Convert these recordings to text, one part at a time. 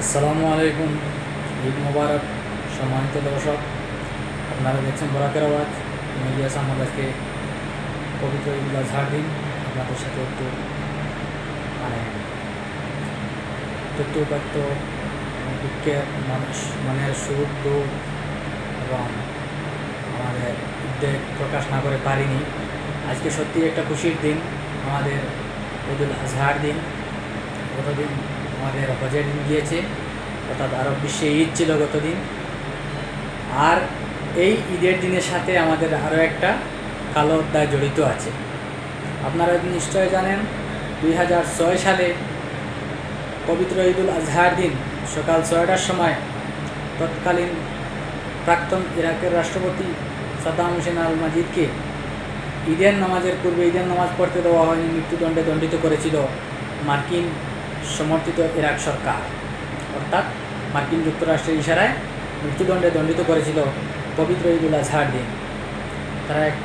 আসসালামু আলাইকুম। ঈদ মোবারক সম্মানিত দর্শক, আপনারা দেখছেন বরাকের আওয়াজ। মিডিয়া সামনে আজকে পবিত্র ঈদুল আজহার দিন আপনাদের সাথে একটু মানে তথ্যপাত্য দুঃখের মানুষ মনের সুখ দুঃখ এবং আমাদের উদ্বেগ প্রকাশ না করে পারিনি। আজকে সত্যি একটা খুশির দিন, আমাদের ঈদুল আজহার দিন। গতদিন আমাদের হজের দিন গিয়েছে, অর্থাৎ আরব বিশ্বে ঈদ ছিল গতদিন। আর এই ঈদের দিনের সাথে আমাদের আরও একটা কালো অধ্যায় জড়িত আছে। আপনারা নিশ্চয় জানেন 2006 সালে পবিত্র ঈদুল আজহার দিন সকাল 6টার সময় তৎকালীন প্রাক্তন ইরাকের রাষ্ট্রপতি সাদ্দাম হোসেন আল মাজিদকে ঈদের নামাজের পূর্বে ঈদের নামাজ পড়তে দেওয়া হয়নি, মৃত্যুদণ্ডে দণ্ডিত করেছিল মার্কিন সমর্থিত ইরাক সরকার। অর্থাৎ মার্কিন যুক্তরাষ্ট্রের ইশারায় মৃত্যুদণ্ডে দণ্ডিত করেছিল পবিত্র ঈদুল আজহার দিন। তারা এক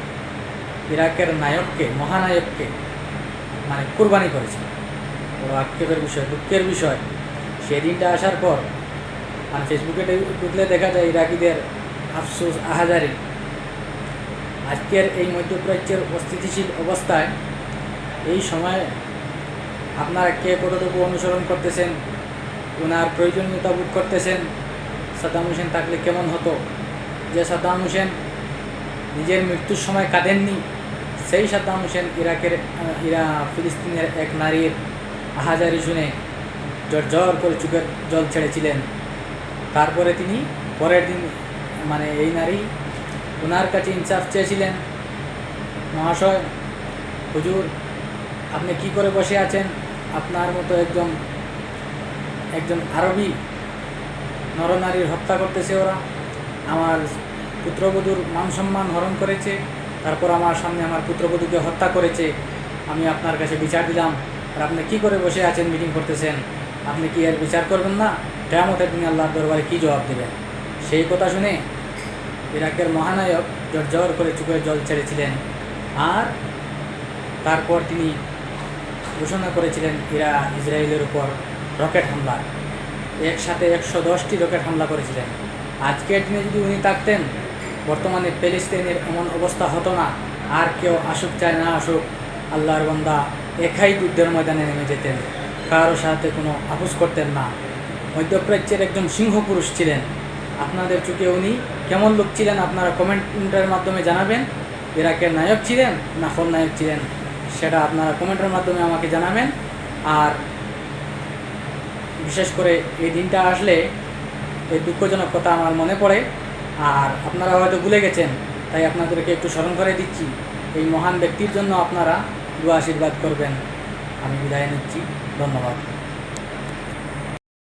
ইরাকের নায়ককে, মহানায়ককে মানে কুরবানি করেছিল। বড় আক্ষেপের বিষয়, দুঃখের বিষয়। সেই দিনটা আসার পর মানে ফেসবুকে ঢুকলে দেখা যায় ইরাকিদের আফসোস, আহাজারি। আজকের এই মধ্যপ্রাচ্যের অস্থিতিশীল অবস্থায় এই সময় আপনারা কে কতটুকু অনুসরণ করতেছেন, ওনার প্রয়োজনীয়তা বোধ করতেছেন? সাদ্দাম হোসেন থাকলে কেমন হতো? যে সাদ্দাম হোসেন নিজের মৃত্যুর সময় কাঁদেননি, সেই সাদ্দাম হোসেন ফিলিস্তিনের এক নারীর আহাজারি শুনে জ্বর করে চোখের জল ছেড়েছিলেন। তারপরে তিনি পরের দিন মানে এই নারী ওনার কাছে ইনসাফ চেয়েছিলেন, মহাশয় হুজুর আপনি কি করে বসে আছেন? আপনার মতো একজন আরবি নরনারীর হত্যা করতেছে ওরা, আমার পুত্রবধূর মান সম্মান হরণ করেছে, তারপর আমার সামনে আমার পুত্রবধূকে হত্যা করেছে। আমি আপনার কাছে বিচার দিলাম, আর আপনি কি করে বসে আছেন, মিটিং করতেছেন? আপনি কি এর বিচার করবেন না? কিয়ামতের দিনে আল্লাহর দরবারে কী জবাব দেবেন? সেই কথা শুনে ইরাকের মহানায়ক জ্বর করে চোখের জল ছেড়েছিলেন। আর তারপর তিনি ঘোষণা করেছিলেন ইসরায়েলের উপর রকেট হামলা। একসাথে 110টি রকেট হামলা করেছিলেন। আজকের দিনে যদি উনি থাকতেন, বর্তমানে প্যালেস্টাইনের এমন অবস্থা হতো না। আর কেউ আসুক চায় না আসুক, আল্লাহর বান্দা একাই যুদ্ধের ময়দানে নেমে যেতেন, কারোর সাথে কোনো আপোষ করতেন না। মধ্যপ্রাচ্যের একজন সিংহ পুরুষ ছিলেন। আপনাদের চোখে উনি কেমন লোক ছিলেন আপনারা কমেন্টের মাধ্যমে জানাবেন। ইরাকের নায়ক ছিলেন না খলনায়ক ছিলেন, সেটা আপনারা কমেন্টের মাধ্যমে আমাকে জানাবেন। আর বিশেষ করে এই দিনটা আসলে এই দুঃখজনক কথা আমার মনে পড়ে, আর আপনারা হয়তো ভুলে গেছেন, তাই আপনাদেরকে একটু স্মরণ করে দিচ্ছি। এই মহান ব্যক্তির জন্য আপনারা দোয়া আশীর্বাদ করবেন। আমি বিদায় নিচ্ছি, ধন্যবাদ।